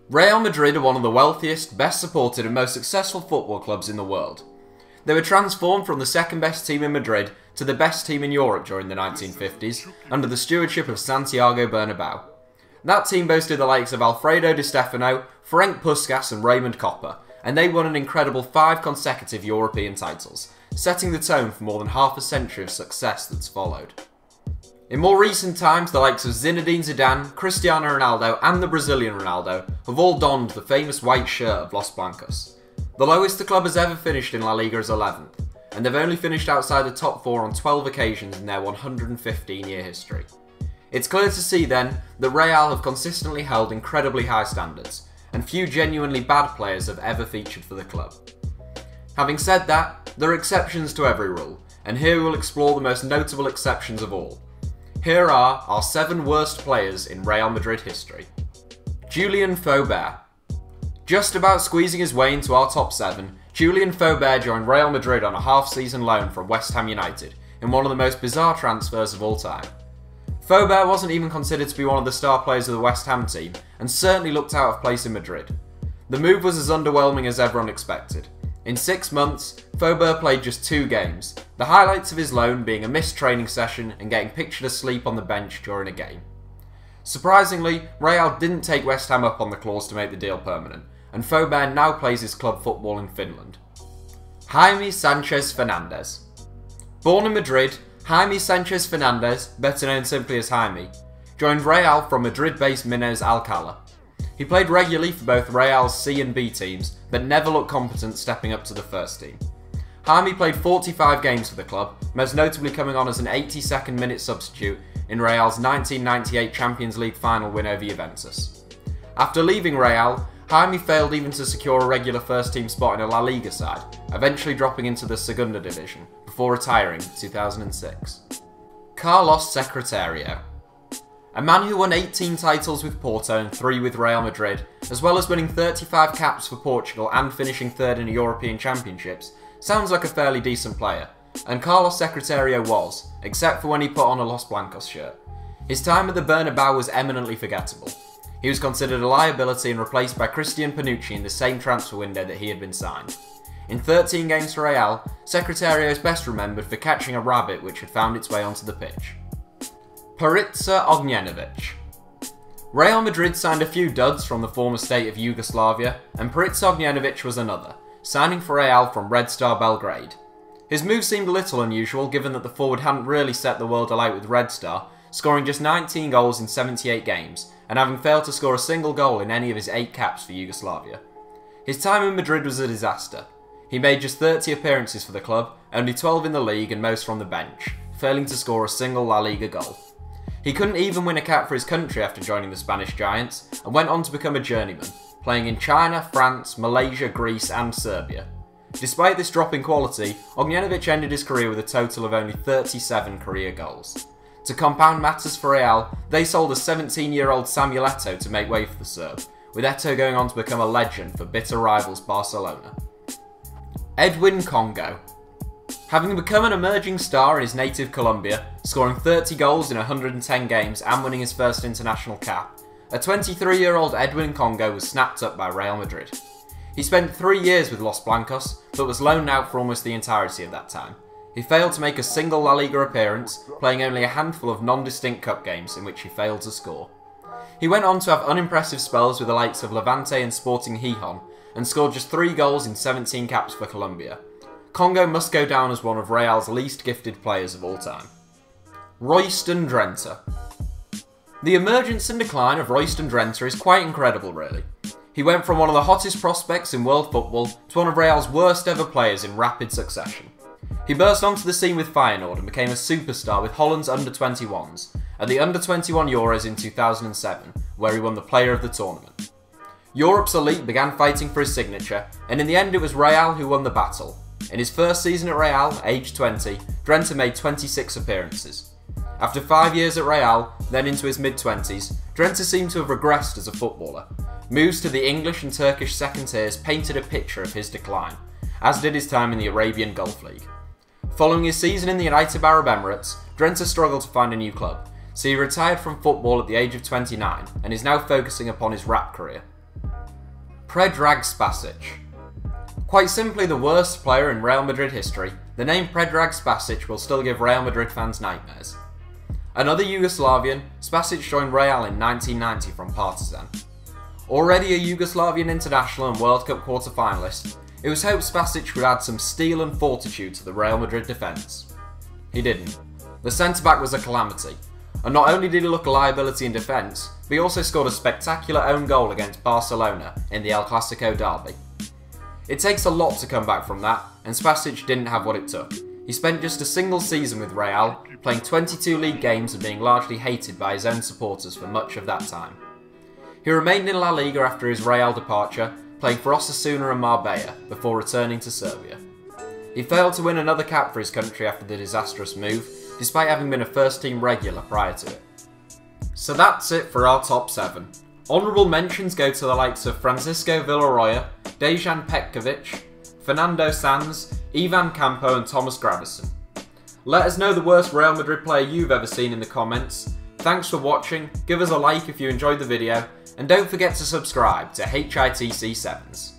Real Madrid are one of the wealthiest, best supported and most successful football clubs in the world. They were transformed from the second best team in Madrid to the best team in Europe during the 1950s under the stewardship of Santiago Bernabeu. That team boasted the likes of Alfredo Di Stefano, Ferenc Puskas and Raymond Kopa, and they won an incredible 5 consecutive European titles, setting the tone for more than half a century of success that's followed. In more recent times, the likes of Zinedine Zidane, Cristiano Ronaldo and the Brazilian Ronaldo have all donned the famous white shirt of Los Blancos. The lowest the club has ever finished in La Liga is 11th, and they've only finished outside the top 4 on 12 occasions in their 115-year history. It's clear to see then that Real have consistently held incredibly high standards, and few genuinely bad players have ever featured for the club. Having said that, there are exceptions to every rule, and here we will explore the most notable exceptions of all. Here are our 7 worst players in Real Madrid history. Julien Faubert. Just about squeezing his way into our top 7, Julien Faubert joined Real Madrid on a half-season loan from West Ham United in one of the most bizarre transfers of all time. Faubert wasn't even considered to be one of the star players of the West Ham team and certainly looked out of place in Madrid. The move was as underwhelming as everyone expected. In 6 months, Faubert played just 2 games, the highlights of his loan being a missed training session and getting pictured asleep on the bench during a game. Surprisingly, Real didn't take West Ham up on the clause to make the deal permanent, and Faubert now plays his club football in Finland. Jaime Sanchez Fernandez. Born in Madrid, Jaime Sanchez Fernandez, better known simply as Jaime, joined Real from Madrid-based Minnes Alcalá. He played regularly for both Real's C and B teams, but never looked competent stepping up to the first team. Jaime played 45 games for the club, most notably coming on as an 82nd minute substitute in Real's 1998 Champions League final win over Juventus. After leaving Real, Jaime failed even to secure a regular first team spot in a La Liga side, eventually dropping into the Segunda division, before retiring in 2006. Carlos Secretario. A man who won 18 titles with Porto and 3 with Real Madrid, as well as winning 35 caps for Portugal and finishing 3rd in the European Championships, sounds like a fairly decent player, and Carlos Secretario was, except for when he put on a Los Blancos shirt. His time at the Bernabeu was eminently forgettable. He was considered a liability and replaced by Christian Panucci in the same transfer window that he had been signed. In 13 games for Real, Secretario is best remembered for catching a rabbit which had found its way onto the pitch. Perica Ognjenovic. Real Madrid signed a few duds from the former state of Yugoslavia, and Perica Ognjenovic was another, signing for Real from Red Star Belgrade. His move seemed a little unusual given that the forward hadn't really set the world alight with Red Star, scoring just 19 goals in 78 games, and having failed to score a single goal in any of his 8 caps for Yugoslavia. His time in Madrid was a disaster. He made just 30 appearances for the club, only 12 in the league and most from the bench, failing to score a single La Liga goal. He couldn't even win a cap for his country after joining the Spanish Giants, and went on to become a journeyman, playing in China, France, Malaysia, Greece and Serbia. Despite this drop in quality, Ognjenovic ended his career with a total of only 37 career goals. To compound matters for Real, they sold a 17-year-old Samuel Eto'o to make way for the Serb, with Eto'o going on to become a legend for bitter rivals Barcelona. Edwin Congo. Having become an emerging star in his native Colombia, scoring 30 goals in 110 games and winning his first international cap, a 23-year-old Edwin Congo was snapped up by Real Madrid. He spent 3 years with Los Blancos, but was loaned out for almost the entirety of that time. He failed to make a single La Liga appearance, playing only a handful of non-distinct cup games in which he failed to score. He went on to have unimpressive spells with the likes of Levante and Sporting Gijón, and scored just 3 goals in 17 caps for Colombia. Congo must go down as one of Real's least gifted players of all time. Royston Drenthe. The emergence and decline of Royston Drenthe is quite incredible really. He went from one of the hottest prospects in world football to one of Real's worst ever players in rapid succession. He burst onto the scene with Feyenoord and became a superstar with Holland's under-21s, at the under-21 Euros in 2007, where he won the player of the tournament. Europe's elite began fighting for his signature, and in the end it was Real who won the battle. In his first season at Real, aged 20, Drenthe made 26 appearances. After 5 years at Real, then into his mid-20s, Drenthe seemed to have regressed as a footballer. Moves to the English and Turkish second tiers painted a picture of his decline, as did his time in the Arabian Gulf League. Following his season in the United Arab Emirates, Drenthe struggled to find a new club, so he retired from football at the age of 29 and is now focusing upon his rap career. Predrag Spasic. Quite simply the worst player in Real Madrid history, the name Predrag Spasic will still give Real Madrid fans nightmares. Another Yugoslavian, Spasic joined Real in 1990 from Partizan. Already a Yugoslavian international and World Cup quarter-finalist, it was hoped Spasic would add some steel and fortitude to the Real Madrid defence. He didn't. The centre-back was a calamity, and not only did he look a liability in defence, but he also scored a spectacular own goal against Barcelona in the El Clasico derby. It takes a lot to come back from that, and Spasic didn't have what it took. He spent just a single season with Real, playing 22 league games and being largely hated by his own supporters for much of that time. He remained in La Liga after his Real departure, playing for Osasuna and Marbella before returning to Serbia. He failed to win another cap for his country after the disastrous move, despite having been a first-team regular prior to it. So that's it for our top 7. Honourable mentions go to the likes of Francisco Villarroya, Dejan Petkovic, Fernando Sanz, Ivan Campo and Thomas Gravison. Let us know the worst Real Madrid player you've ever seen in the comments. Thanks for watching, give us a like if you enjoyed the video, and don't forget to subscribe to HITC Sevens.